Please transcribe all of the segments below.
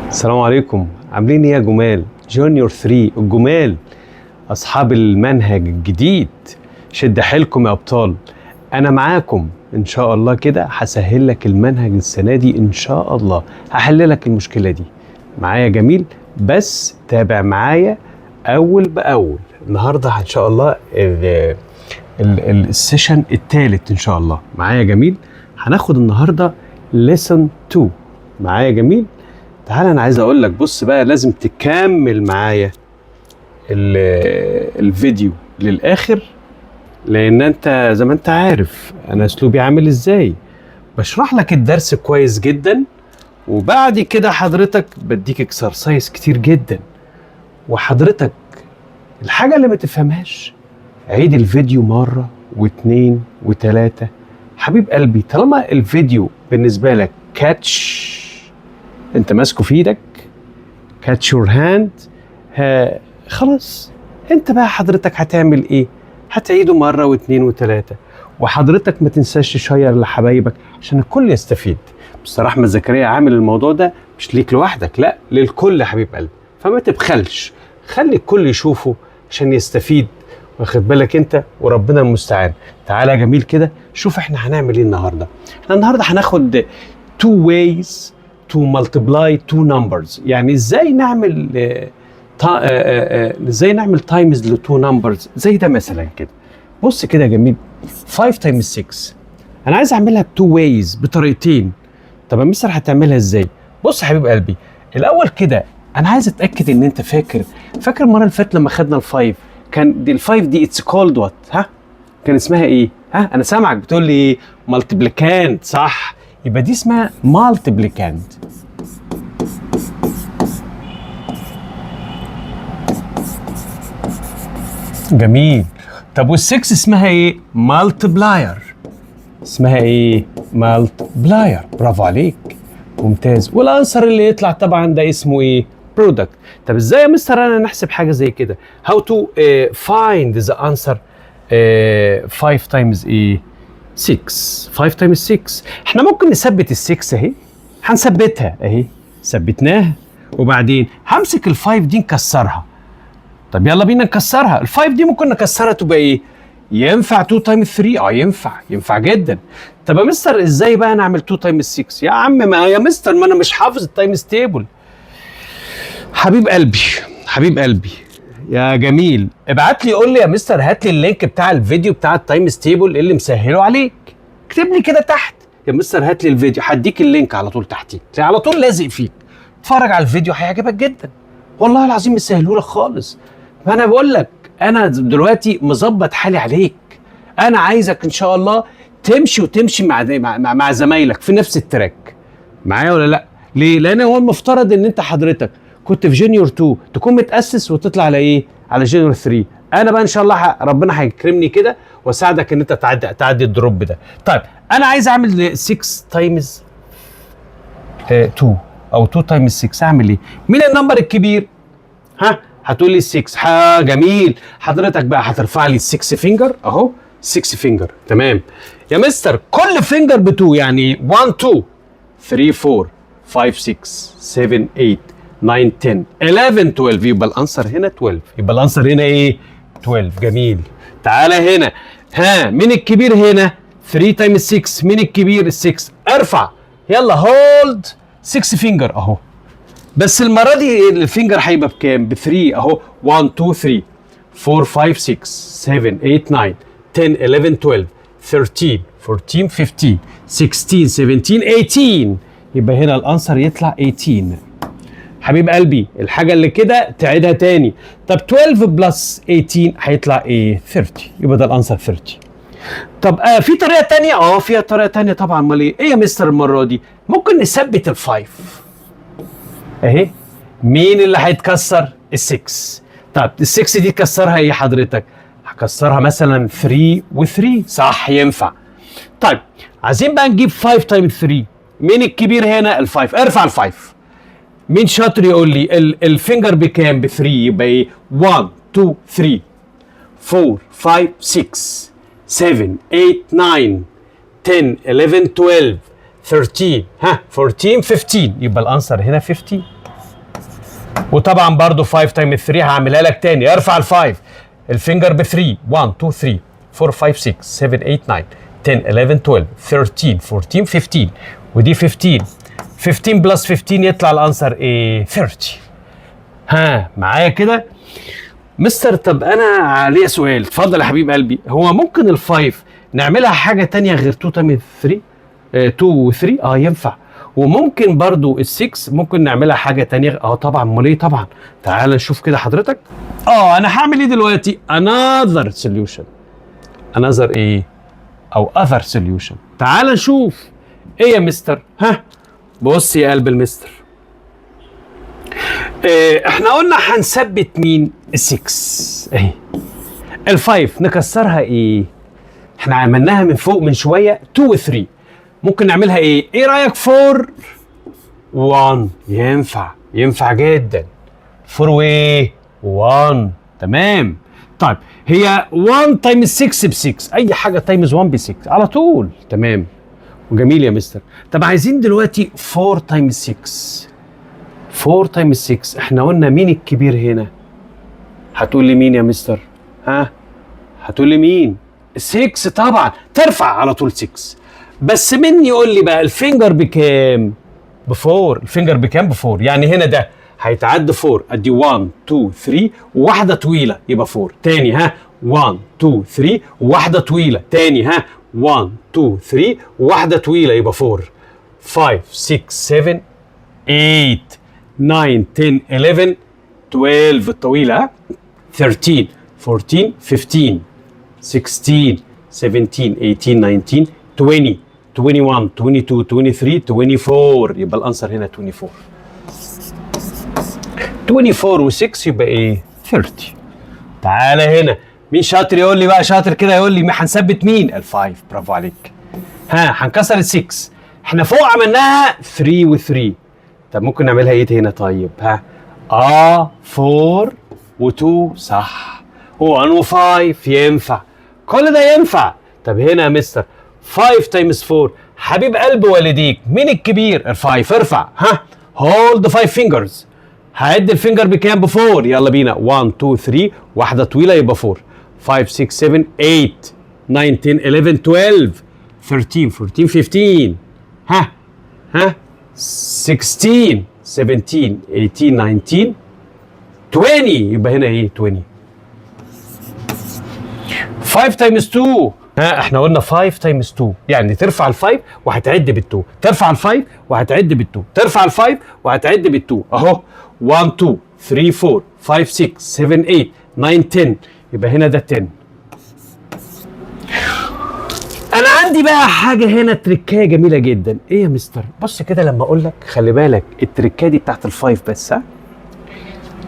السلام عليكم، عاملين ايه يا جمال؟ جونيور 3 الجمال، اصحاب المنهج الجديد. شد حيلكم يا ابطال، انا معاكم ان شاء الله. كده هسهل لك المنهج السنه دي ان شاء الله، هحل لك المشكله دي معايا. جميل، بس تابع معايا اول باول. النهارده ان شاء الله السيشن الثالث ان شاء الله معايا. جميل، هناخد النهارده lesson 2 معايا. جميل، تعالى انا عايز اقول لك، بص بقى، لازم تكمل معايا الفيديو للاخر، لان انت زي ما انت عارف انا اسلوبي عامل ازاي، بشرح لك الدرس كويس جدا، وبعد كده حضرتك بديك اكسرسايز كتير جدا. وحضرتك الحاجة اللي ما تفهمهاش عيد الفيديو مرة واثنين وثلاثة. حبيب قلبي، طالما الفيديو بالنسبة لك كاتش، انت ماسكه في ايدك، كاتش يور هاند، خلاص انت بقى حضرتك هتعمل ايه؟ هتعيده مرة واثنين وثلاثة. وحضرتك ما تنساش تشير لحبايبك عشان الكل يستفيد. مستر احمد زكريا عامل الموضوع ده مش ليك لوحدك، لا للكل يا حبيب قلبي، فما تبخلش، خلي الكل يشوفه عشان يستفيد. واخد بالك انت؟ وربنا المستعان. تعالى يا جميل كده، شوف احنا هنعمل ايه النهارده. احنا النهارده هناخد two ways to multiply two numbers. يعني ازاي نعمل ازاي نعمل تايمز ل two numbers زي ده مثلا كده. بص كده يا جميل، 5 times 6 انا عايز اعملها two ways، بطريقتين. طب يا مستر هتعملها ازاي؟ بص يا حبيب قلبي، الاول كده انا عايز اتاكد ان انت فاكر المره اللي فاتت لما خدنا الفايف، كان دي الفايف دي اتس كولد وات؟ ها، كان اسمها ايه؟ ها، انا سامعك بتقول لي ايه؟ مالتيبليكاند، صح؟ يبقى دي اسمها مالتيبليكاند. جميل. طب والسكس اسمها ايه؟ مالتبلاير. اسمها ايه؟ مالتبلاير. برافو عليك، ممتاز. والانسر اللي يطلع طبعا ده اسمه ايه؟ برودكت. طب ازاي يا مستر انا نحسب حاجه زي كده؟ how to find the answer 5 times ايه؟ 6. 5 times 6. احنا ممكن نثبت ال6 اهي، هنثبتها اهي، ثبتناها. وبعدين همسك ال5 دي نكسرها. طب يلا بينا نكسرها. ال5 دي ممكن نكسرها تبقى ايه؟ ينفع 2 times 3؟ ينفع جدا. طب يا مستر ازاي بقى نعمل 2 times 6؟ يا عم ما يا مستر، ما انا مش حافظ التايمز تيبل. حبيب قلبي يا جميل، ابعت لي قول لي يا مستر هات لي اللينك بتاع الفيديو بتاع التايمز تيبل اللي مسهله عليك. اكتب لي كده تحت يا مستر هات لي الفيديو، هديك اللينك على طول تحتيك، على طول لازق فيك. اتفرج على الفيديو هيعجبك جدا، والله العظيم مسهله لك خالص. ما انا بقول لك انا دلوقتي مظبط حالي عليك. انا عايزك ان شاء الله تمشي مع زمايلك في نفس التراك معايا ولا لا؟ ليه؟ لان هو المفترض ان انت حضرتك كنت في جونيور 2 تكون متاسس وتطلع على ايه؟ على جونيور 3. انا بقى ان شاء الله ربنا هيكرمني كده واساعدك ان انت تعدي الدروب ده. طيب انا عايز اعمل 6 تايمز 2 او 2 تايمز 6. اعمل ايه؟ مين النمبر الكبير؟ ها، هتقول لي 6. جميل. حضرتك بقى هترفع لي 6 فينجر اهو، 6 فينجر. تمام يا مستر، كل فينجر ب2، يعني 1 2 3 4 5 6 7 8 9 10 11 12. يبقى الانسر هنا 12. يبقى الانسر هنا ايه؟ 12. جميل. تعالى هنا، ها مين الكبير هنا؟ 3 تايمز 6. مين الكبير؟ 6. ارفع يلا، هولد 6 فينجر اهو. بس المره دي الفينجر هيبقى بكام؟ ب3 اهو. 1 2 3 4 5 6 7 8 9 10 11 12 13 14 15 16 17 18. يبقى هنا الانسر يطلع 18. حبيب قلبي الحاجه اللي كده تعيدها تاني. طب 12 بلس 18 هيطلع ايه؟ 30. يبقى ده الانسر 30. طب في طريقه تانية؟ فيها طريقه تانية طبعا. امال ايه يا مستر المره دي؟ ممكن نثبت الفايف اهي. مين اللي هيتكسر؟ ال6. طب ال6 دي كسرها ايه حضرتك؟ هكسرها مثلا 3 و3، صح؟ ينفع. طيب عايزين بقى نجيب 5 تايم 3. مين الكبير هنا؟ ال5. ارفع ال5. مين شاطر يقول لي الفينجر بكام؟ ب3. يبقى ايه؟ 1 2 3 4 5 6 7 8 9 10 11 12 13 14 15. يبقى الانسر هنا 15. وطبعا برضو 5 تايمز 3 هعملها لك تاني. ارفع ال5 الفينجر ب 3 1 2 3 4 5 6 7 8 9 10 11 12 13 14 15 ودي 15 15 بلس 15 يطلع الانسر ايه؟ 30. ها معايا كده مستر؟ طب انا عليا سؤال. اتفضل يا حبيب قلبي. هو ممكن ال5 نعملها حاجه تانية غير 2 تايمز 3؟ 2 و 3 ينفع. وممكن برضو ال6 ممكن نعملها حاجه تانية. طبعا، امال ايه؟ طبعا. تعال نشوف كده حضرتك. انا هعمل ايه دلوقتي؟ another solution. another ايه؟ او other solution. تعال نشوف ايه يا مستر. بص يا قلب المستر. احنا قلنا هنثبت مين؟ ال6 اهي. ال5 نكسرها ايه؟ احنا عملناها من فوق من شويه 2 و 3. ممكن نعملها ايه؟ ايه رايك 4 1؟ ينفع جدا. 4 وايه؟ 1. تمام. طيب هي 1 تايمز 6 ب 6. اي حاجه تايمز 1 ب 6 على طول. تمام وجميل يا مستر. طب عايزين دلوقتي 4 تايمز 6. 4 تايمز 6 احنا قلنا مين الكبير هنا؟ هتقول لي مين يا مستر؟ هتقول لي مين؟ 6 طبعا. ترفع على طول 6. بس مين يقول لي بقى الفينجر بكام؟ ب4. الفينجر بكام؟ ب4. يعني هنا ده هيتعدى 4. ادي 1 2 3 وواحده طويله يبقى 4. تاني 1 2 3 وواحده طويله. تاني 1 2 3 وواحده طويله يبقى 4. 5 6 7 8 9 10 11 12 الطويله. 13 14 15 16 17 18 19 20 21 22 23 24. يبقى الانسر هنا 24. 24 و6 يبقى ايه؟ 30. تعالى هنا. مين شاطر يقول لي بقى؟ شاطر كده يقول لي هنثبت مين؟ ال5. برافو عليك. هنكسر ال6. احنا فوق عملناها 3 و3. طب ممكن نعملها ايه هنا؟ طيب 4 و2 صح. 1 و5 ينفع. كل ده ينفع. طب هنا يا مستر 5 تايمز 4. حبيب قلب والديك مين الكبير؟ ال5. ارفع. هولد 5 فينجرز. هعد الفينجر بكام؟ ب4. يلا بينا. 1 2 3 واحده طويله يبقى 4. 5 6 7 8 9 10 11 12 13 14 15 16 17 18 19 20. يبقى هنا ايه؟ 20. 5 تايمز 2. احنا قلنا 5 تايمز 2 يعني ترفع ال5 وهتعد بال2. ترفع ال5 وهتعد بال2. ترفع ال5 وهتعد بال2 اهو. 1 2 3 4 5 6 7 8 9 10. يبقى هنا ده 10. انا عندي بقى حاجه هنا تركايه جميله جدا. ايه يا مستر؟ بص كده لما اقول لك خلي بالك التركايه دي بتاعت ال5 بس.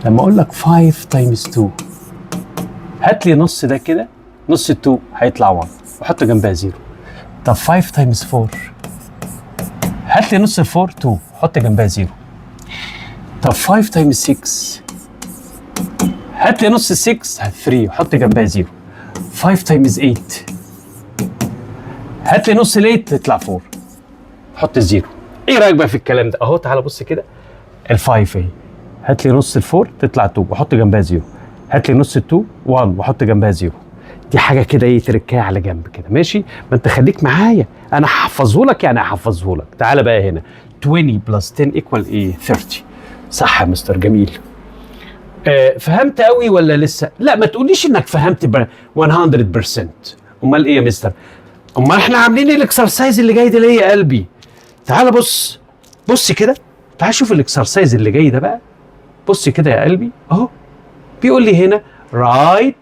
لما اقول لك 5 تايمز 2 هات لي نص ده كده. نص ال2 هيطلع 1 وحط جنبها 0. طب 5 تايمز 4 هات لي نص ال4 2 حط جنبها 0. طب 5 تايمز 6 هات لي نص ال6 3 حط جنبها 0. 5 تايمز 8 هات لي نص ال8 تطلع 4 حط الزيرو. ايه رايك بقى في الكلام ده؟ اهو تعالى بص كده. ال5 اهي هات لي نص ال4 تطلع 2 وحط جنبها 0. هات لي نص ال2 1 وحط جنبها 0. دي حاجه كده ايه تركايه على جنب كده ماشي. ما انت خليك معايا انا هحفظه لك. يعني هحفظه لك. تعالى بقى هنا 20 بلس 10 ايكوال ايه؟ 30. صح يا مستر جميل. فهمت قوي ولا لسه؟ لا ما تقوليش انك فهمت 100%. امال ايه يا مستر؟ امال احنا عاملين الاكسرسايز اللي جاي ده ليه يا قلبي؟ تعالى بص كده. تعال شوف الاكسرسايز اللي جاي ده بقى. بص كده يا قلبي اهو. بيقول لي هنا write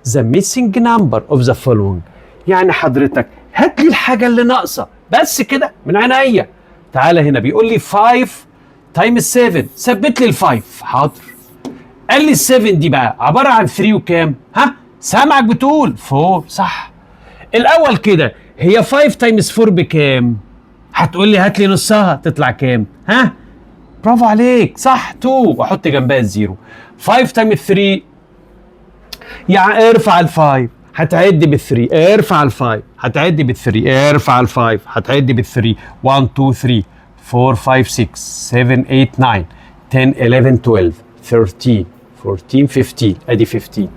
the missing number of the following. يعني حضرتك هات لي الحاجه اللي ناقصه بس كده من عينيا. تعالى هنا بيقول لي 5 تايمز 7. ثبت لي ال5. حاضر. قال لي ال7 دي بقى عباره عن 3 وكام؟ سامعك بتقول 4 صح. الاول كده هي 5 تايمز 4 بكام؟ هتقول لي هات لي نصها تطلع كام؟ برافو عليك صح 2 واحط جنبها الزيرو. 5 تايمز 3 يعني ارفع ال5 هتعد بال3. ارفع ال5 هتعد بال3. ارفع ال5 هتعد بال3. 1 2 3 4 5 6 7 8 9 10 11 12 13 14 15 ادي 15.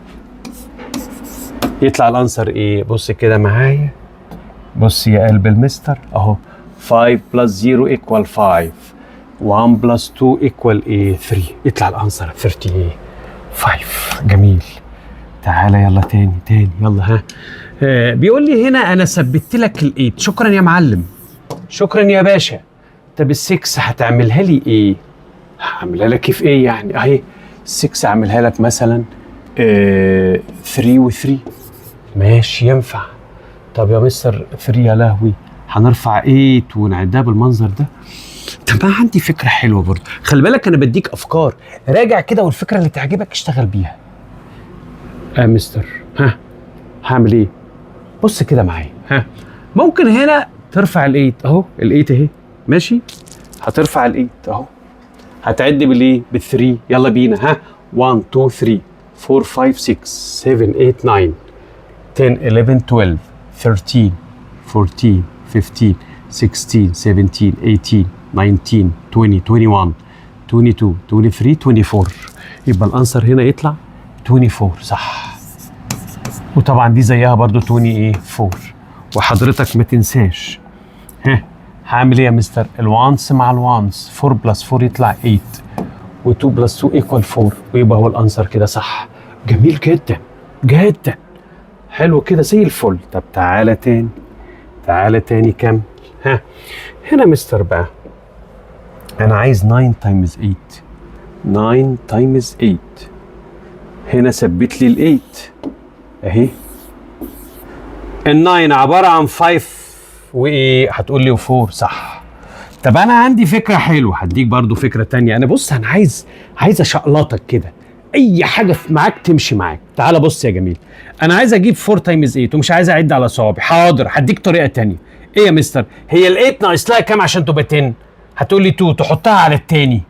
يطلع الانسر ايه؟ بص كده معايا، بص يا قلب المستر اهو. 5 بلس 0 ايكوال 5، 1 بلس 2 ايكوال ايه؟ 3. يطلع الانسر 35. جميل. تعالى يلا تاني يلا. ها بيقول لي هنا انا ثبتت لك ال8. شكرا يا معلم، شكرا يا باشا. طب ال6 هتعملها لي ايه؟ هعملها لك كيف ايه يعني؟ اهي 6 اعملها لك مثلا 3 و3. ماشي ينفع. طب يا مستر 3 يا لهوي هنرفع 8 ونعدها بالمنظر ده؟ طب انا عندي فكره حلوه برضه، خلي بالك انا بديك افكار، راجع كده والفكره اللي تعجبك اشتغل بيها. مستر ها هعمل ايه؟ بص كده معايا. ها ممكن هنا ترفع ال8 اهو، ال8 اهي ماشي. هترفع ال8 اهو، هتعد بالايه؟ بال3. يلا بينا. ها 1 2 3 4 5 6 7 8 9 10 11 12 13 14 15 16 17 18 19 20 21 22 23 24. يبقى الانسر هنا يطلع 24 صح. وطبعا دي زيها برضو 24. وحضرتك ما تنساش ها هعمل ايه يا مستر؟ الوانس مع الوانس، 4 بلس 4 يطلع 8 و2 بلس 2 ايكوال 4، ويبقى هو الانسر كده صح. جميل جدا جدا، حلو كده زي الفل. طب تعالى تاني كم. ها هنا مستر بقى انا عايز 9 تايمز 8. 9 تايمز 8. هنا ثبت لي ال8 اهي. ال9 عباره عن 5 وايه؟ هتقول لي و4 صح. طب انا عندي فكره حلوه، هديك برضو فكره تانية. انا بص انا عايز اشقلطك كده، اي حاجه معاك تمشي معاك. تعال بص يا جميل، انا عايز اجيب 4 تايمز 8 ومش عايز اعد على صوابعي. حاضر هديك طريقه تانية. ايه يا مستر؟ هي ال8 ناقص لها كام عشان تبقى 10؟ هتقول لي 2، تحطها على التاني.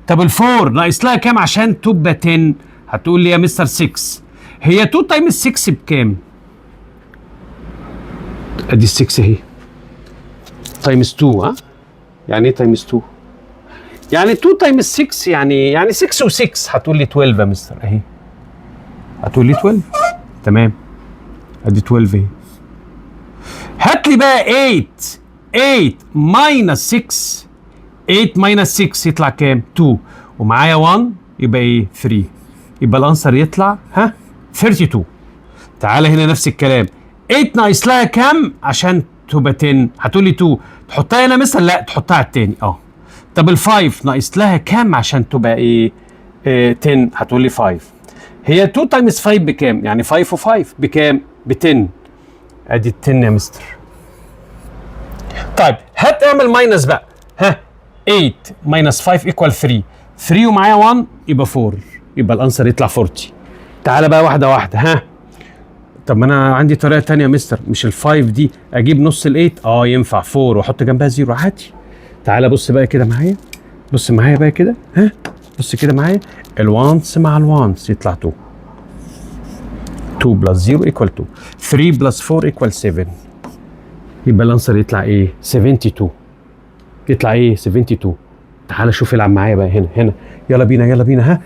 طب ال4 ناقص لها كام عشان تبقى 10؟ هتقول لي يا مستر 6. هي 2 تايمز 6 بكام؟ ادي ال6 اهي تايمز 2. ها يعني ايه تايمز 2؟ يعني 2 تايمز 6 يعني 6 و6. هتقول لي 12 يا مستر اهي. هتقول لي 12 تمام. ادي 12 اهي. هات لي بقى 8 ماينس 6. 8 ماينس 6 يطلع كام؟ 2. ومعايا 1 يبقى ايه؟ 3. يبقى الانسر يطلع 32. تعالى هنا نفس الكلام. 8 ناقص لها كام عشان تبقى 10؟ هتقول لي 2. تحطها هنا مثلا؟ لا تحطها على التاني طب ال5 ناقص لها كام عشان تبقى ايه؟ 10. هتقول لي 5. هي 2 تايمز 5 بكام؟ يعني 5 و5 بكام؟ ب 10. ادي ال 10 يا مستر. طيب هات اعمل ماينس بقى. 8 ماينس 5 ايكوال 3. 3 ومعايا 1 يبقى 4. يبقى الانسر يطلع 40. تعالى بقى واحده واحده. طب ما انا عندي طريقه تانية يا مستر، مش ال5 دي اجيب نص ال8؟ ينفع 4 واحط جنبها 0 عادي. تعالى بص بقى كده معايا، بص معايا بقى كده. بص كده معايا، الوانس مع الوانس يطلع 2. 2 بلس 0 ايكوال 2. 3 بلس 4 ايكوال 7. يبقى الانسر يطلع ايه؟ 72. يطلع ايه؟ 72. تعالى شوف العب معايا بقى هنا. يلا بينا.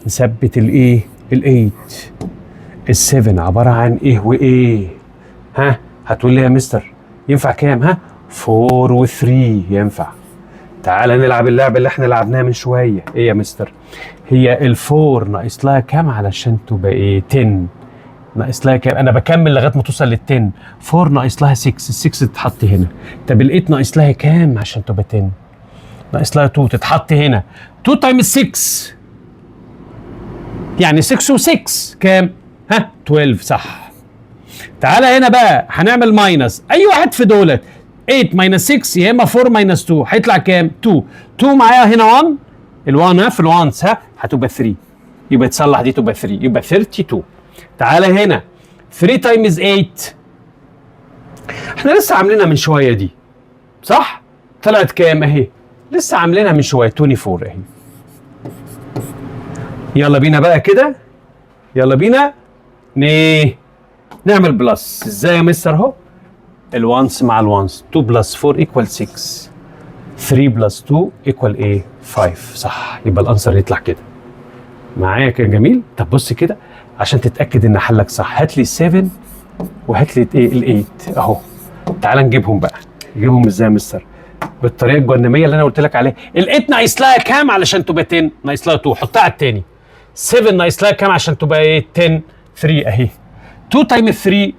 نثبت الايه؟ ال8. ال7 عباره عن ايه وايه؟ هتقول لي يا مستر ينفع كام؟ 4 و3 ينفع. تعالى نلعب اللعبه اللي احنا لعبناها من شويه. ايه يا مستر؟ هي ال4 ناقص لها كام علشان تبقى ايه؟ 10. ناقص لها كام؟ انا بكمل لغايه ما توصل لل10. 4 ناقص لها 6، ال6 تتحط هنا. طب ال8 ناقص لها كام عشان تبقى 10؟ ناقص لها 2 تتحط هنا. 2 تايمز 6 يعني 6 و6 كام؟ 12 صح. تعالى هنا بقى هنعمل ماينس اي واحد في دولت. 8 ماينس 6 يا اما 4 ماينس 2 هيطلع كام؟ 2. 2 معايا هنا 1. ال1 في الوانس هتبقى 3. يبقى تصلح دي تبقى 3، يبقى 32. تعالى هنا 3 تايمز 8 احنا لسه عاملينها من شويه دي صح؟ طلعت كام اهي؟ لسه عاملينها من شويه 24 اهي. يلا بينا بقى كده، يلا بينا نعمل بلس. ازاي يا مستر؟ اهو الوانس مع الوانس. 2 بلس 4 ايكوال 6. 3 بلس 2 ايكوال ايه؟ 5 صح. يبقى الانسر يطلع كده. معايا كده جميل. طب بص كده عشان تتاكد ان حلك صح، هات لي ال7 وهات لي ايه ال8 اهو. تعال نجيبهم بقى. نجيبهم ازاي يا مستر؟ بالطريقه الجهنميه اللي انا قلت لك عليها. ال8 ناقص لها كام علشان تبقى 10؟ ناقص لها 2، حطها على الثاني. 7 ناقص لها كام عشان تبقى ايه 10؟ 3 اهي. 2 تايمز 3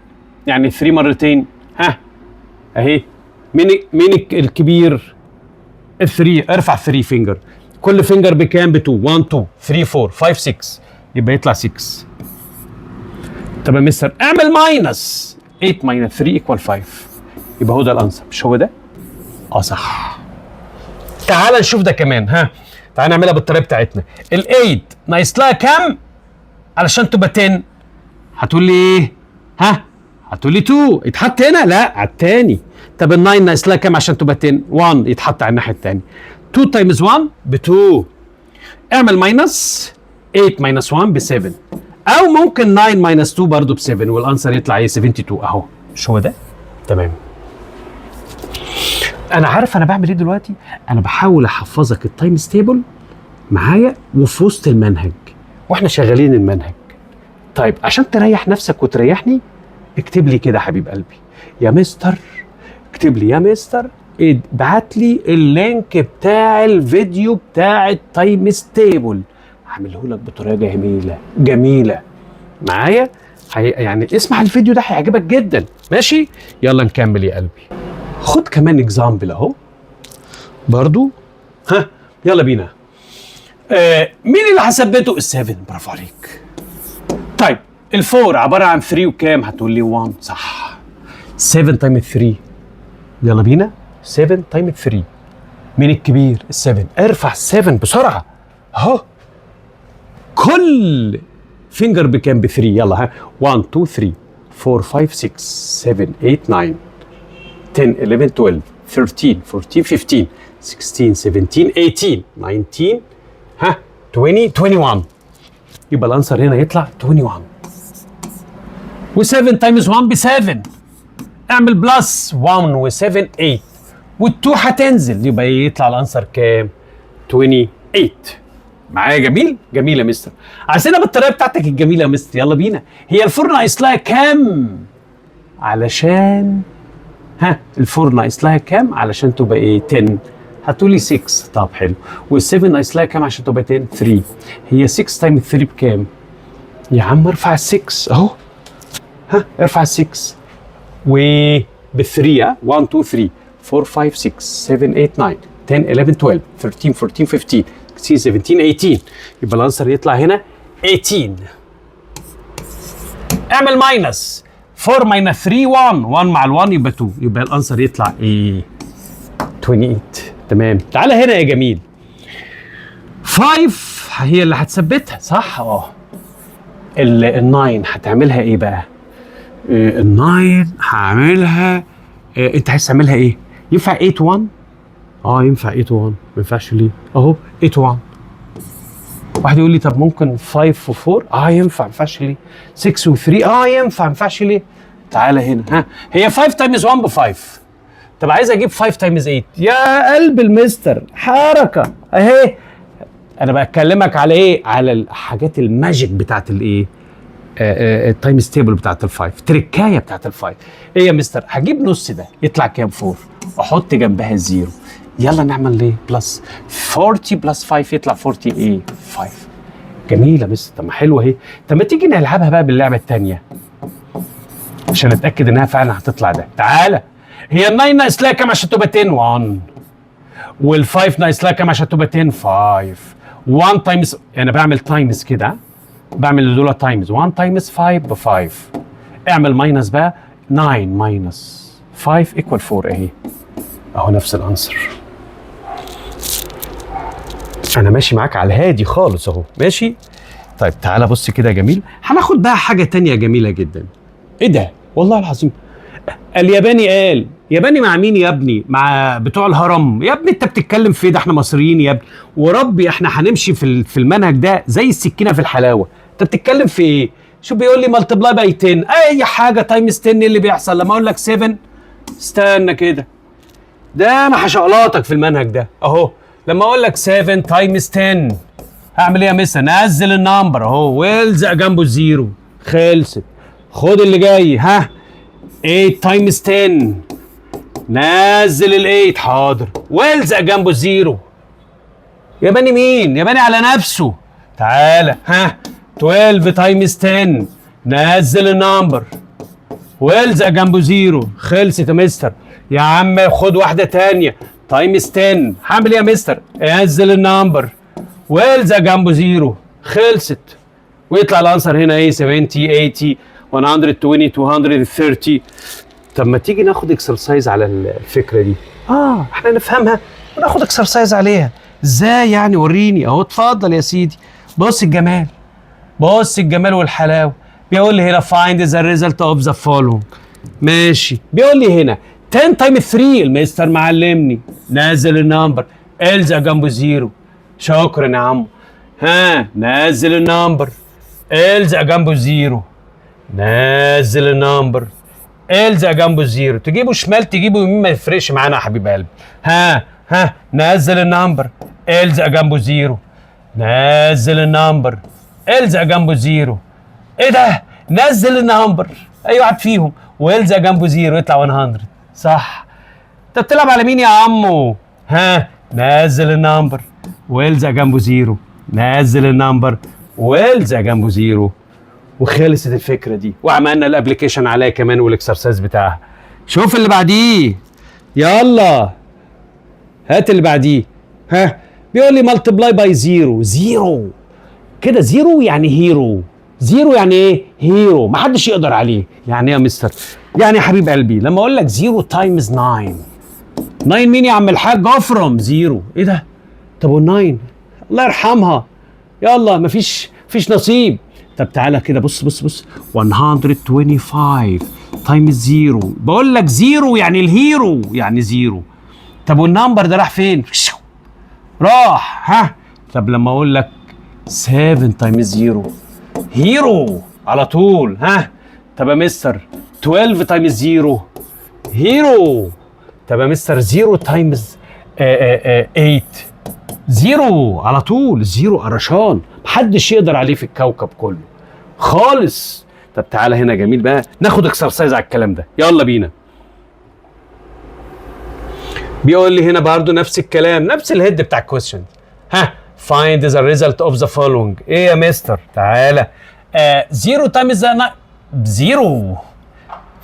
يعني 3 مرتين، ها اهي. مين الكبير؟ ال3. ارفع 3 فينجر. كل فينجر بكام؟ ب2. 1 2 3 4 5 6 يبقى يطلع 6. طب يا مستر اعمل ماينس. 8 ماينس 3 ايكوال 5. يبقى هو ده الانسر، مش هو ده؟ اه صح. تعال نشوف ده كمان، ها تعال نعملها بالطريقه بتاعتنا. ال8 ناقص لها كام علشان تبقى 10؟ هتقول لي ايه؟ ها هتقول لي 2 يتحط هنا؟ لا على الثاني. طب ال9 ناقص لها كام عشان تبقى 10؟ 1 يتحط على الناحيه الثانيه. 2 تايمز 1 ب2. اعمل ماينس. 8 ماينس 1 ب7. او ممكن 9 ماينس 2 برضه ب7 والانسر يطلع ايه؟ 72 اهو. مش هو ده؟ تمام. انا عارف انا بعمل ايه دلوقتي؟ انا بحاول احفظك التايمز تيبل معايا وفي وسط المنهج واحنا شغالين المنهج. طيب عشان تريح نفسك وتريحني اكتب لي كده حبيب قلبي يا مستر، اكتب لي يا مستر ابعت لي اللينك بتاع الفيديو بتاع التايمز تيبل. هعمله لك بطريقه جميله معايا. يعني اسمع الفيديو ده هيعجبك جدا. ماشي يلا نكمل يا قلبي. خد كمان اكزامبل اهو برضو. ها يلا بينا. مين اللي هثبته؟ ال7. برافو عليك. طيب ال4 عباره عن 3 وكام؟ هتقول لي 1. صح. 7 تايم 3. يلا بينا. 7 تايم 3. مين الكبير؟ ال7. ارفع 7 بسرعه اهو. كل فينجر بكام؟ ب3. يلا ها. 1 2 3 4 5 6 7 8 9 10 11 12 13 14 15 16 17 18 19 ها 20 21. يبقى الانسر هنا يطلع 21. و7 تايمز 1 ب7. اعمل بلس 1 و7 8 وال2 هتنزل يبقى يطلع الانسر كام؟ 28. معايا جميل؟ جميل يا مستر. عايزينها بالطريقه بتاعتك الجميله يا مستر. يلا بينا. هي الفور ناقص لها كام علشان الفور ناقص لها كام علشان تبقى ايه 10؟ هتقولي 6. طب حلو. وال7 ناقص لها كام عشان تبقى 10؟ 3. هي 6 تايم 3 بكام؟ يا عم ارفع ال6 اهو. ارفع ال6 وب 3 1 2 3 4 5 6 7 8 9 10 11 12 13 14 15 16 17 18. يبقى الانسر يطلع هنا 18. اعمل ماينس. 4 ماينس 3 1. 1 مع ال1 يبقى 2. يبقى الانسر يطلع ايه؟ 28. تمام. تعالى هنا يا جميل. 5 هي اللي هتثبتها صح؟ ال9 هتعملها ايه بقى؟ ال9 هعملها انت عايز تعملها ايه؟ ينفع 8 1؟ ينفع 8 1. ما ينفعش ليه؟ اهو 8 1. واحد يقول لي طب ممكن 5 و4؟ ينفع. ما ينفعش ليه؟ 6 و3؟ ينفع. ما ينفعش ليه؟ تعالى هنا. هي 5 تايمز 1 ب5. طب عايز اجيب 5 تايمز 8. يا قلب المستر حركه اهي. انا بكلمك على ايه؟ على الحاجات الماجيك بتاعت الايه؟ التايمز تيبل بتاعت ال5. تركايه بتاعت ال5 ايه يا مستر؟ هجيب نص ده يطلع كام؟ 4. احط جنبها الزيرو. يلا نعمل ليه؟ بلس 40 بلس 5 يطلع 40 ايه؟ 5. جميله بس. طب ما حلوه اهي. طب ما تيجي نلعبها بقى باللعبه الثانيه عشان اتاكد انها فعلا هتطلع ده. تعالى. هي ال9 ناقص لها كام عشان تبقى 10؟ 1. وال5 ناقص لها كام عشان تبقى 10؟ 5. 1 تايمز انا بعمل تايمز كده. بعمل دول تايمز. 1 تايمز 5 ب 5. اعمل ماينس بقى. 9 ماينس 5 ايكوال 4 اهي. اهو نفس الانسر. انا ماشي معاك على الهادي خالص اهو. ماشي. طيب تعالى بص كده يا جميل. هناخد بقى حاجه تانية جميله جدا. ايه ده؟ والله العظيم الياباني قال. ياباني مع مين يا ابني؟ مع بتوع الهرم. يا ابني انت بتتكلم في ده؟ احنا مصريين يا ابني. وربي احنا هنمشي في المنهج ده زي السكينه في الحلاوه. انت بتتكلم في ايه؟ شو بيقول لي ملتبلاي باي 10 اي حاجه تايمز 10 اللي بيحصل لما اقول لك 7. استنى كده. ده انا هشقلطك في المنهج ده اهو. لما اقول لك 7 تايمز 10 هعمل ايه يا مستر؟ نزل النمبر اهو والزق جنبه الزيرو. خلصت. خد اللي جاي. ها 8 تايمز 10. نزل ال 8. حاضر. والزق جنبه الزيرو. ياباني مين؟ ياباني على نفسه. تعالى. ها 12 تايمز 10. نزل النمبر والزق جنبه زيرو. خلصت يا مستر. يا عم خد واحدة تانية تايمز 10. هعمل ايه يا مستر؟ نزل النمبر والزق جنبه زيرو. خلصت. ويطلع الانسر هنا ايه؟ 70 80 120 230. طب ما تيجي ناخد اكسرسايز على الفكرة دي. احنا نفهمها وناخد اكسرسايز عليها. ازاي يعني؟ وريني اهو. اتفضل يا سيدي. بص الجمال. بص الجمال والحلاوة. بيقول لي هنا find the result of the following. ماشي. بيقول لي هنا 10 تايم 3. المستر معلمني. نزل النمبر الزق جنبه زيرو. شكرا يا عمو. ها نزل النمبر الزق جنبه زيرو. نزل النمبر الزق جنبه الزيرو. تجيبه شمال تجيبه يمين ما يفرقش معانا يا حبيب قلبي. ها نزل النمبر الزق جنبه زيرو. نزل النمبر الزق جنبه زيرو. ايه ده؟ نزل النمبر اي واحد فيهم والزق جنبه زيرو يطلع 100. صح. انت بتلعب على مين يا عمو؟ ها نزل النمبر والزق جنبه زيرو. نزل النمبر والزق جنبه زيرو. وخلصت الفكره دي وعملنا الابلكيشن عليها كمان والاكسرسايز بتاعها. شوف اللي بعديه. يلا هات اللي بعديه. ها بيقول لي مالتبلاي باي زيرو. زيرو كده. زيرو يعني هيرو. زيرو يعني ايه؟ هيرو محدش يقدر عليه. يعني ايه يا مستر؟ يعني يا حبيب قلبي لما اقول لك زيرو تايمز 9. 9 مين يا عم الحاج؟ افرم زيرو. ايه ده؟ طب وال9 الله يرحمها. يلا مفيش نصيب. طب تعالى كده. بص 125 تايمز زيرو. بقول لك زيرو يعني الهيرو يعني زيرو. طب والنمبر ده راح فين؟ راح. ها طب لما اقول لك 7 تايمز زيرو. هيرو على طول. ها طب يا مستر 12 تايمز زيرو. هيرو. طب يا مستر 0 تايمز 8. زيرو على طول. زيرو قرشان محدش يقدر عليه في الكوكب كله خالص. طب تعالى هنا جميل بقى ناخد اكسرسايز على الكلام ده. يلا بينا. بيقول لي هنا برضو نفس الكلام نفس الهيد بتاع الكويشن. ها find the result of the following. ايه يا مستر؟ تعالى. 0 تايمز 0.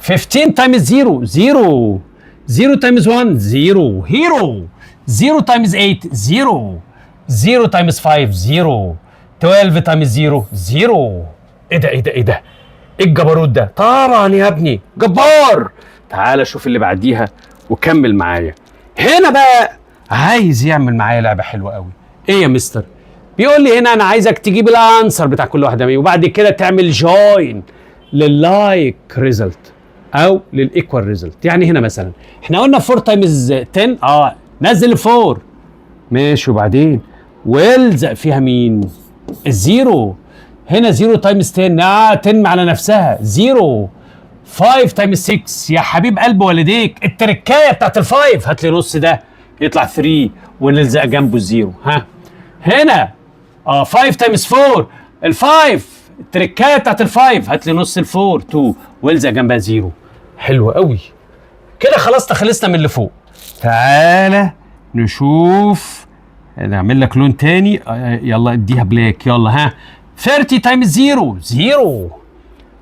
15 تايمز 0. 0. 0 تايمز 1. 0. هيرو. 0 تايمز 8. 0. 0 تايمز 5. 0. 12 تايمز 0. 0. ايه ده؟ ايه الجبروت ده؟ طبعا يا ابني جبار. تعالى شوف اللي بعديها وكمل معايا. هنا بقى عايز يعمل معايا لعبه حلوه قوي. ايه يا مستر؟ بيقول لي هنا انا عايزك تجيب الانسر بتاع كل واحده منهم وبعد كده تعمل جوين لللايك ريزلت او للايكوال ريزلت. يعني هنا مثلا احنا قلنا 4 تايمز 10. نزل 4. ماشي. وبعدين والزق فيها مين؟ الزيرو. هنا 0 تايمز 10. 10 على نفسها. 0. 5 تايمز 6. يا حبيب قلب والديك التركايه بتاعت الفايف. هات لي نص ده يطلع 3 ونلزق جنبه الزيرو. ها هنا 5 تايمز 4. ال5 التركايه بتاعت الفايف. هات لي نص ال4 2 والزق جنبها زيرو. حلو قوي كده. خلاص تخلصنا من اللي فوق. تعالى نشوف. نعمل لك لون تاني. يلا اديها بلاك. يلا. ها 30 تايمز 0. 0.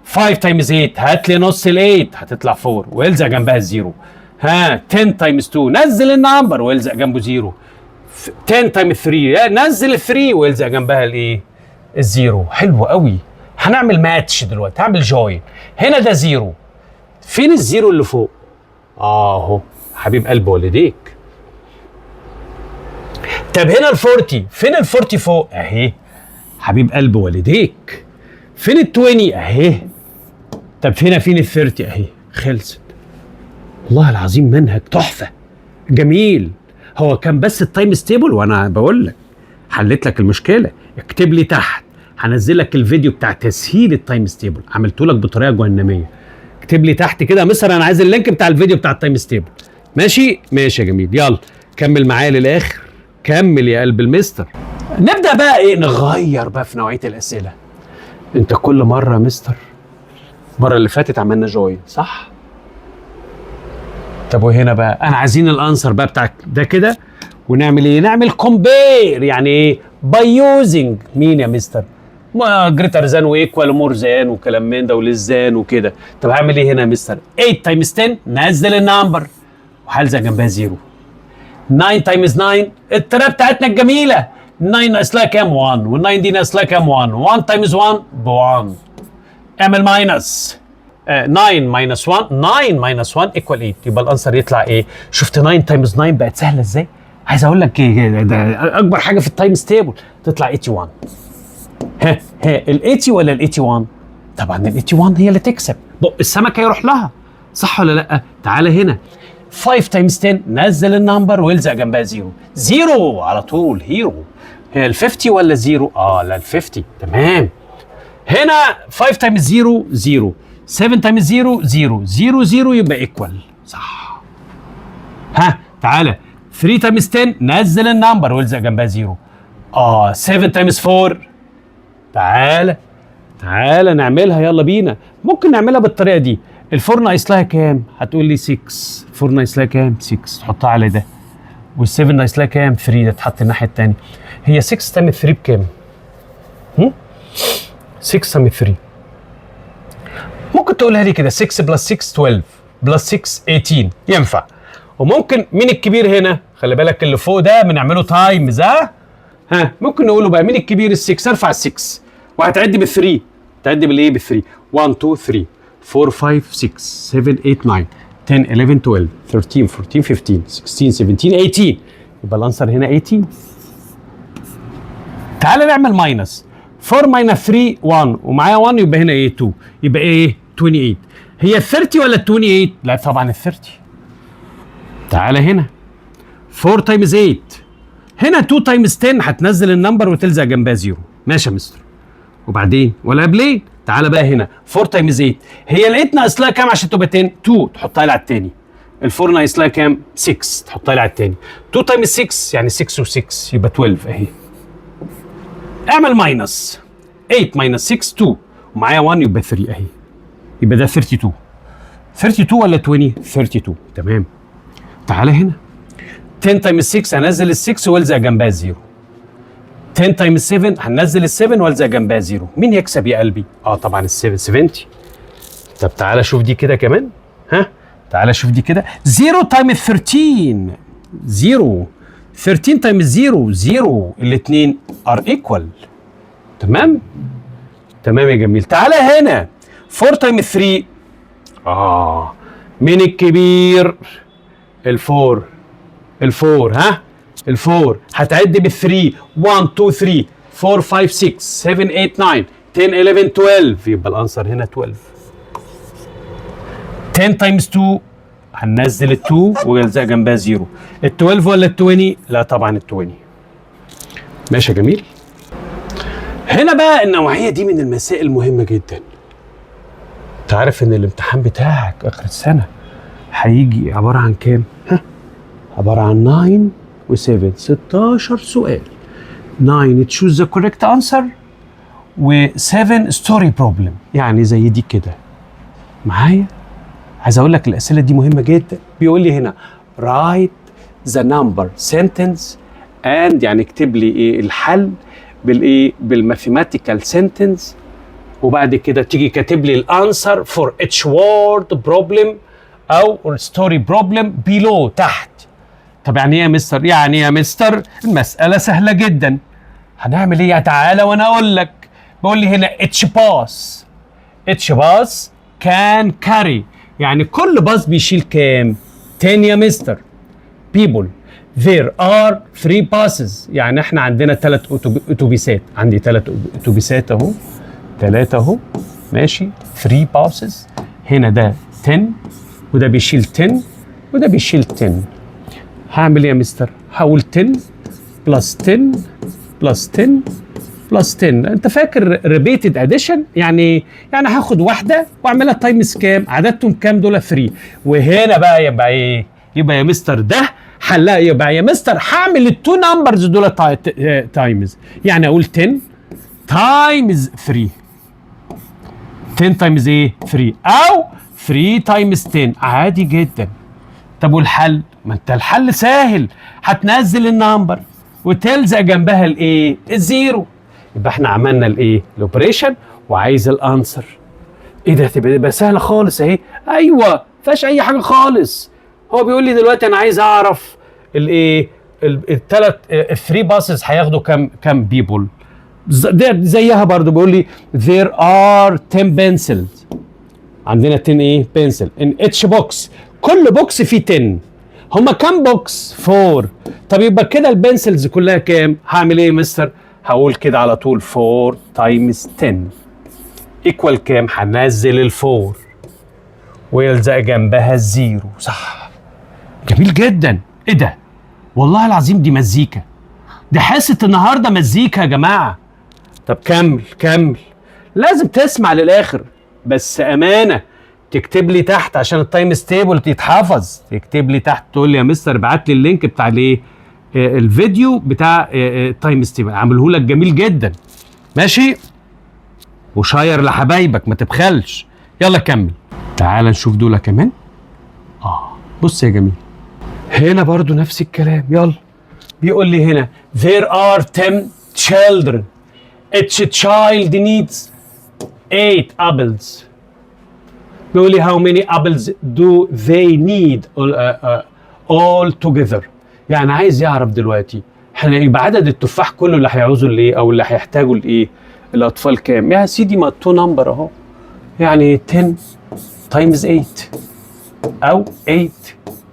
5 تايمز 8. هات لي نص ال8 هتطلع 4 والزق جنبها الزيرو. ها 10 تايمز 2. نزل النمبر والزق جنبه زيرو. 10 تايمز 3. نزل ال3 والزق جنبها الايه؟ الزيرو. حلو قوي. هنعمل ماتش دلوقتي. هعمل جوين. هنا ده زيرو. فين الزيرو اللي فوق؟ اهو حبيب قلب والديك. طب هنا ال40 فين ال40 فوق؟ اهي حبيب قلب والديك. فين ال20 اهي. طب هنا فين ال30 اهي. خلصت. والله العظيم منهج تحفه جميل. هو كان بس التايم ستيبل وانا بقول لك حليت لك المشكله. اكتب لي تحت هنزل لك الفيديو بتاع تسهيل التايم ستيبل. عملته لك بطريقه جهنميه. اكتب لي تحت كده مصر انا عايز اللينك بتاع الفيديو بتاع التايم ستيبل. ماشي يا جميل. يلا كمل معايا للاخر. كمل يا قلب المستر. نبدا بقى ايه، نغير بقى في نوعيه الاسئله. انت كل مره يا مستر، المره اللي فاتت عملنا جوين صح؟ طب وهنا بقى انا عايزين الانسر بقى بتاعك ده كده، ونعمل ايه؟ نعمل كومبير. يعني ايه؟ باي يوزنج مين يا مستر؟ جريتر ذان وايكوال ومور ذان وكلام من ده وللذان وكده. طب هعمل ايه هنا يا مستر؟ 8 تايمز 10 نزل النمبر وهلزق جنبها زيرو. 9 تايمز 9 الطريقه بتاعتنا الجميله. 9 ناقص لها كام؟ 1. وال9 دي ناقص لها كام؟ 1. 1 تايمز 1 ب 1. اعمل ماينس 9 ماينس 1. 9 ماينس 1 ايكوال 8. يبقى الانسر يطلع ايه؟ شفت 9 تايمز 9 بقت سهله ازاي؟ عايز اقول لك ايه ده اكبر حاجه في التايمز تيبل، تطلع 81. ها ال 80 ولا ال 81؟ طبعا ال 81 هي اللي تكسب، بق السمكه يروح لها، صح ولا لا؟ تعالى هنا 5 تايمز 10 نزل النمبر والزق جنبها زيرو. زيرو على طول هيرو. هي ال 50 ولا زيرو؟ لا ال 50. تمام. هنا 5 تايمز 0 0. 7 تايمز 0 0. 0 0 يبقى ايكوال، صح. ها تعالى 3 تايمز 10 نزل النمبر والزق جنبها زيرو. 7 تايمز 4. تعالى نعملها، يلا بينا. ممكن نعملها بالطريقه دي. الفور ناقص لها كام؟ هتقول لي 6. الفور ناقص لها كام؟ 6، تحطها على ده. وال7 ناقص لها كام؟ 3، ده تحط الناحيه الثانيه. هي 6 تايمز 3 بكام؟ 6 تايمز 3 ممكن تقولها لي كده 6 بلس 6 12 بلس 6 18 ينفع. وممكن مين الكبير هنا؟ خلي بالك اللي فوق ده بنعمله تايمز. ممكن نقوله بقى مين الكبير؟ ال6. ارفع ال6 وهتعد بال3. تعد بالايه؟ بال3. 1 2 3 4 5 6 7 8 9 10 11 12 13 14 15 16 17 18. يبقى الانسر هنا 18. تعالى نعمل ماينس. 4 ماينس 3 1 ومعايا 1 يبقى هنا ايه؟ 2. يبقى ايه؟ 28. هي ال 30 ولا ال 28؟ لا طبعا ال 30. تعالى هنا 4 تايمز 8. هنا 2 تايمز 10 هتنزل النمبر وتلزق جنبها زيرو. ماشي يا مستر. وبعدين ولا قبلين؟ تعالى بقى هنا 4 تايمز 8. هي ال8 ناقص لها كام عشان تبقى 10؟ 2، تحطها لي على الثاني. ال4 ناقص لها كام؟ 6، تحطها لي على الثاني. 2 تايمز 6 يعني 6 و6 يبقى 12 اهي. اعمل ماينس 8 ماينس 6 2 ومعايا 1 يبقى 3 اهي. يبقى ده 32. 32 ولا 20؟ 32. تمام. تعالى هنا 10 تايمز 6 هنزل ال6 والزق جنبها زيرو. 10 تايمز 7 هننزل ال7 والزق جنبها زيرو. مين يكسب يا قلبي؟ طبعا ال7 70. طب تعالى شوف دي كده كمان. تعالى شوف دي كده. 0 تايمز 13 0. 13 تايمز 0 0. الاثنين ار ايكوال. تمام يا جميل. تعالى هنا 4 تايمز 3. مين الكبير؟ الفور. الفور هتعد بال3. 1 2 3 4 5 6 7 8 9 10 11 12. يبقى الانسر هنا 12. 10 تايمز 2 هننزل ال2 ونلزق جنبها زيرو. ال12 ولا ال20؟ لا طبعا ال20. ماشي يا جميل. هنا بقى النوعيه دي من المسائل المهمه جدا. تعرف ان الامتحان بتاعك اخر السنه هيجي عباره عن كام؟ عباره عن 9 و7 16 سؤال. 9 تشوز ذا كوريكت انسر و7 ستوري بروبلم، يعني زي دي كده معايا. عايز اقول لك الاسئله دي مهمه جدا. بيقول لي هنا write the number sentence and يعني اكتب لي ايه الحل بالماثيماتيكال سنتنس، وبعد كده تيجي كاتب لي الانسر فور اتش وورد بروبلم او ستوري بروبلم below تحت. طب يعني ايه يا مستر؟ يعني يا مستر المساله سهله جدا. هنعمل ايه؟ تعالى وانا اقول لك. بقول لي هنا اتش باس كان كاري، يعني كل باص بيشيل كام؟ 10 يا مستر. people there are 3 buses، يعني احنا عندنا 3 اتوبيسات. عندي 3 اتوبيسات اهو، 3 اهو ماشي. 3 buses. هنا ده 10 وده بيشيل 10 وده بيشيل 10. هعمل ايه يا مستر؟ هقول 10 بلس 10 بلس 10 بلس 10. انت فاكر ريبيتد اديشن؟ يعني هاخد واحده واعملها تايمز كام؟ عددهم كام دول؟ 3. وهنا بقى يبقى ايه؟ يبقى يا مستر ده حلها، يبقى يا مستر هعمل التو نمبرز دول تايمز، يعني اقول 10 تايمز 3. 10 تايمز ايه؟ 3، او 3 تايمز 10 عادي جدا. طب والحل؟ ما انت الحل سهل، هتنزل النمبر وتلزق جنبها الايه؟ الزيرو. يبقى احنا عملنا الايه؟ الاوبريشن وعايز الانسر. ايه ده؟ تبقى سهله خالص اهي. ايوه فيهاش اي حاجه خالص. هو بيقول لي دلوقتي انا عايز اعرف الايه؟ الثلاث 3 باسز هياخدوا كام بيبول. زيها برضو بيقول لي there are 10 pencils. عندنا 10 ايه؟ بنسل in each box. كل بوكس فيه 10. هما كام بوكس؟ 4. طب يبقى كده البنسلز كلها كام؟ هعمل ايه يا مستر؟ هقول كده على طول 4 تايمز 10 ايكوال كام؟ هنزل ال4 ويلزق جنبها الزيرو. صح، جميل جدا. ايه ده؟ والله العظيم دي مزيكا، دي حصة النهارده مزيكا يا جماعة. طب كمل، لازم تسمع للآخر، بس أمانة تكتب لي تحت عشان التايم ستيبل يتحفظ. تكتب لي تحت تقول لي يا مستر ابعت لي اللينك بتاع الايه؟ الفيديو بتاع التايم ستيبل، عامله لك جميل جدا. ماشي؟ وشاير لحبايبك ما تبخلش. يلا كمل. تعال نشوف دول كمان. بص يا جميل، هنا برضو نفس الكلام. يلا بيقول لي هنا there are 10 children. Each child needs 8 apples. بيقول لي how many apples do they need all together. يعني عايز يعرف دلوقتي احنا يبقى عدد التفاح كله اللي هيعوزوا لايه او اللي هيحتاجوا لايه الاطفال كام. يا سيدي ما التو نمبر اهو، يعني 10 تايمز 8 او 8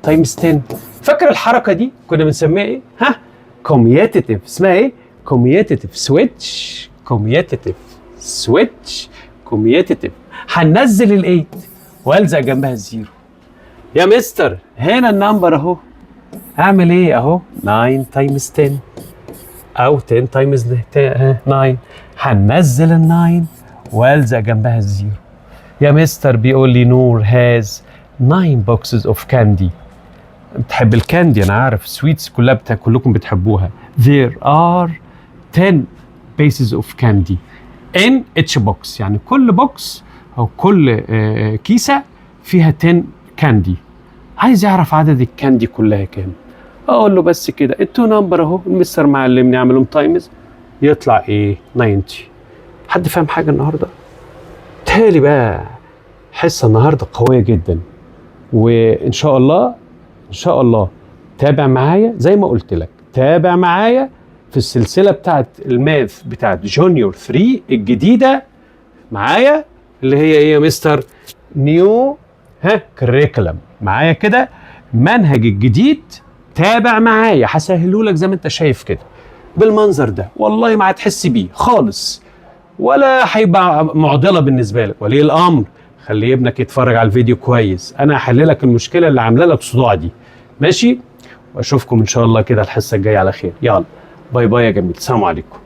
تايمز 10. فاكر الحركه دي كنا بنسميها ايه؟ ها، كومياتيتيف. اسمها ايه؟ كومياتيتيف سويتش. كومياتيتيف سويتش كومياتيتيف. هننزل ال8 والزق جنبها الزيرو. يا مستر هنا النمبر اهو، اعمل ايه اهو؟ 9 تايمز 10 او 10 تايمز 9. هننزل ال9 والزق جنبها الزيرو. يا مستر بيقول لي نور has 9 boxes of candy. بتحب الكاندي انا عارف، سويتس كلها كلكم بتحبوها. There are 10 pieces of candy in each box. يعني كل بوكس او كل كيسه فيها 10 كاندي. عايز يعرف عدد الكاندي كلها كام. اقول له بس كده التو نمبر اهو، المستر معلمني اعملهم تايمز يطلع ايه؟ 90. حد فاهم حاجه النهارده؟ تالي بقى حصه النهارده قويه جدا، وان شاء الله ان شاء الله تابع معايا زي ما قلت لك. تابع معايا في السلسله بتاعت الماث بتاعت جونيور 3 الجديده معايا، اللي هي ايه يا مستر؟ نيو كريكولم. معايا كده منهج الجديد. تابع معايا، هسهله لك زي ما انت شايف كده بالمنظر ده. والله ما هتحس بيه خالص، ولا هيبقى معضله بالنسبه لك. ولي الامر خلي ابنك يتفرج على الفيديو كويس، انا هحل لك المشكله اللي عامله لك صداع دي. ماشي؟ واشوفكم ان شاء الله كده الحصه الجايه على خير. يلا باي باي يا جميل، السلام عليكم.